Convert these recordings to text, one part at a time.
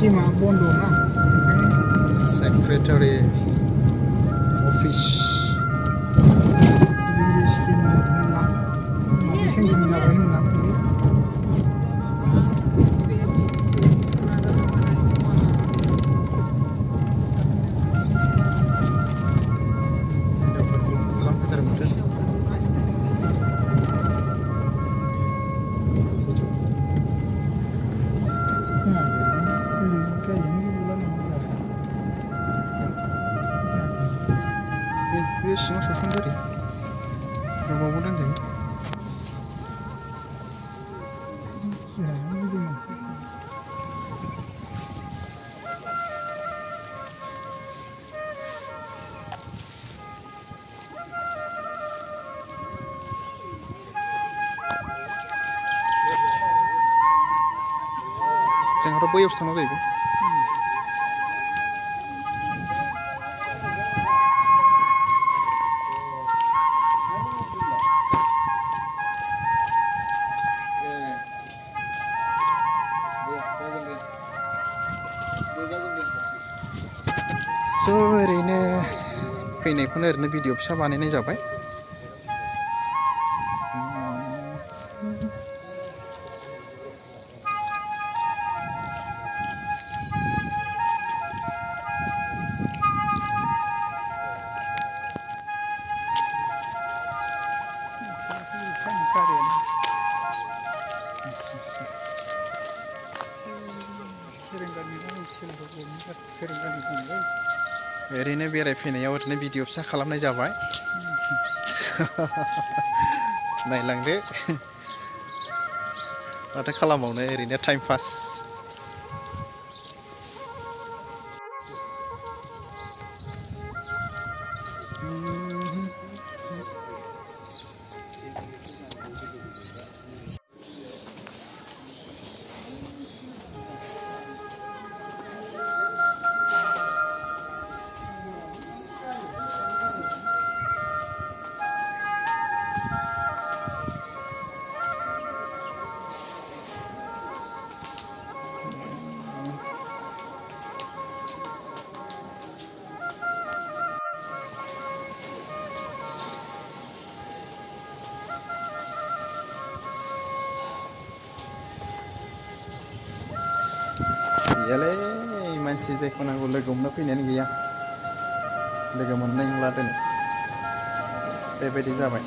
स्किमा बन्द ना secretary office गिदिर स्किम होनना माबा सेंग्राम जाबाय होनना बे सिङाव सोसनदो दे गोबावबो दोनजायो जोंहाथ' बैयावसो थांनांगौ जाहैबाय स' ओरैनो फैनायखौनो ओरैनो भिडिअ फिसा बानायनाय जाबाय ओरैनो बेरायफैनायाव ओरैनो भिडिअ फिसा खालामनाय जाबाय नायलांदो माथो खालामबावनो ओरैनो टाइम पास गैयालै मानसि जायखौ नांगौ लोगो हमनो फैनायानो गैया लोगो मोननाय नंला दिनै बेबायदि जाबाय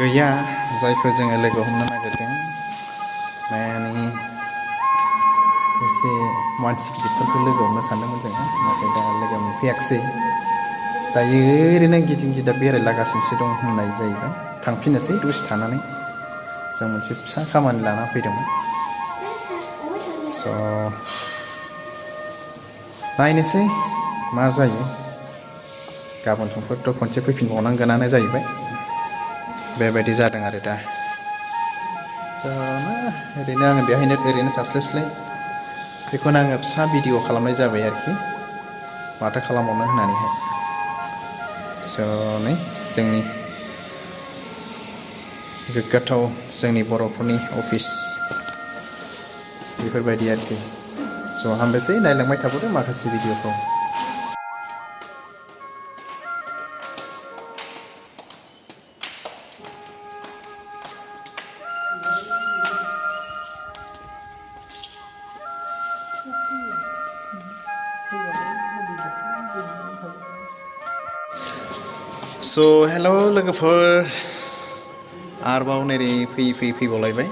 गैया जायखौ जोङो लोगो हमनो नागिरदों माने एसे मानसि गिदिरफोरखौ लोगो हमनो सानदोंमोन जोङो नाथाय दा लोगो मोनफैयाखिसै दायो ओरैनो गिदिं गिदा बेरायलागासिनोसो दं होननाय जाहैबाय थांफिननोसै दसे थानानै जों मोनसे फिसा खामानि लाना फैदोंमोन स' नायनोसै मा जायो गाबोन समफोरथ' खनसे फैफिनबावनांगोनानो जाहैबाय बेबायदि जादों आरो दा ओरैनो आङो बेहायनो ओरैनो थास्लायस्लाय बेखौनो आङो फिसा भिडिअ खालामनाय जाबाय आरोखि माथो खालामबावनो होननानैहाय स' नै जोंनि गोग्गाथाव जोंनि बर'फोरनि अफिस बेफोरबायदि आरोखि स' हामबायसै नायलांबाय थाबोदो माखासे भिडिअखौ स' हेल' लोगोफोर आरोबाव नै फैबावलायबाय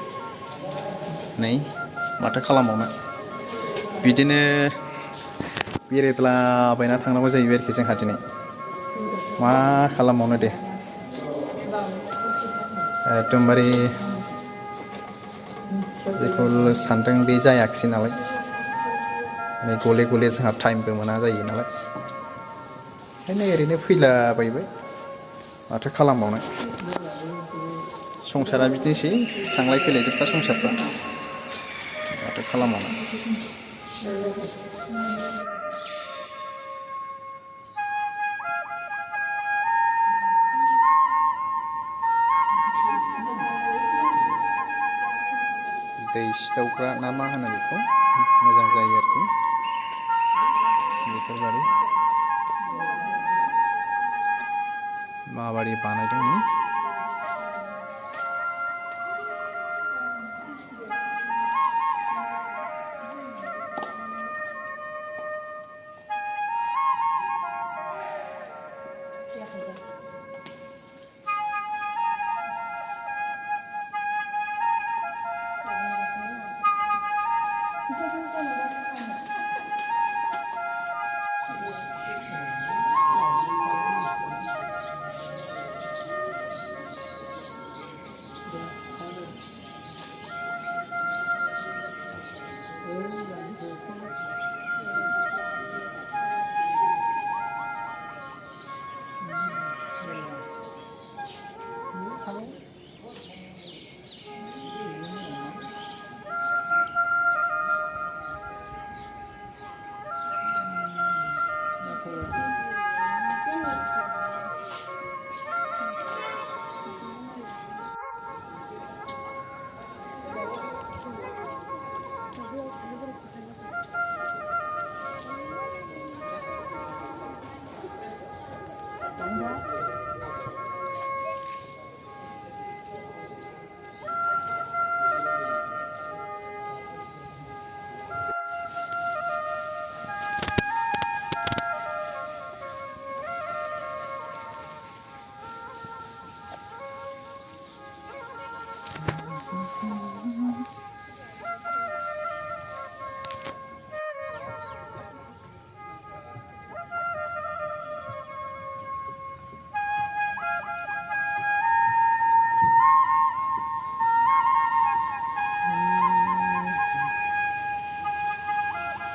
नै माथो खालामबावनो बिदिनो बेरायद्लाबायना थांनांगौ जाहैबाय आरोखि जोंहा दिनै मा खालामबावनो दे एकदमबारे जेखौ सानदों बे जायाखिसै नालाय नै गले गले जोंहा टाइमबो मोना जायो नालाय ओंखायनो ओरैनो फैलाबायबाय माथो खालामबावनो संसारा बिदिनोसै थांलाय फैलाय जोबथा संसारफ्रा माथो खालामबावनो दै सिथावग्रा ना मा होनो बेखौ मोजां जायो आरोखि बेफोरबादि माबादि बानायदों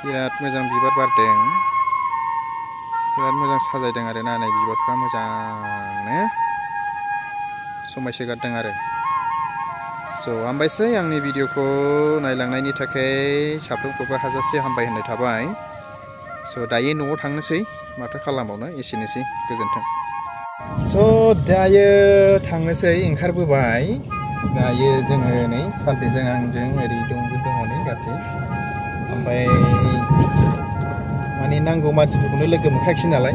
बिराद मोजां बिबार बारदों बिराद मोजां साजायदों आरो ना नै बिबारफ्रा मोजांनो समायसोगारदों आरो हामबायसै आंनि भिडिअखौ नायलांनायनि थाखाय साफ्रोमखौबो हाजासे हामबाय होननाय थाबाय दायो न'आव थांनोसै माथो खालामबावनो एसेनोसै गोजोन्थों दायो थांनोसै ओंखारबोबाय दायो जोङो नै सालथेजों आंजों ओरै दङ नै गासै ओमफ्राय माने नांगौ मानसिफोरखौनो लोगो मोनखायाखिसै नालाय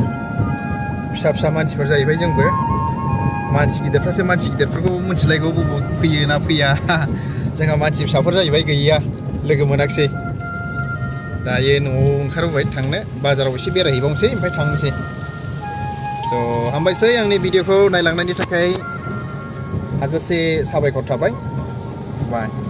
फिसा फिसा मानसिफोर जाहैबाय जोंबो मानसि गिदिरफ्रासो मानसि गिदिरफोरखौ मिथिलायगौ बबाव फैयो ना फैया जोंहा मानसि फिसाफोर जाहैबाय गैया लोगो मोनाखिसै दायो न'आव ओंखारबोबाय थांनो बाजाराव एसे बेरायहैबावनोसै ओमफ्राय थांनोसै हामबायसै आंनि भिडिअखौ नायलांनायनि थाखाय हाजासे साबायखर थाबाय बाय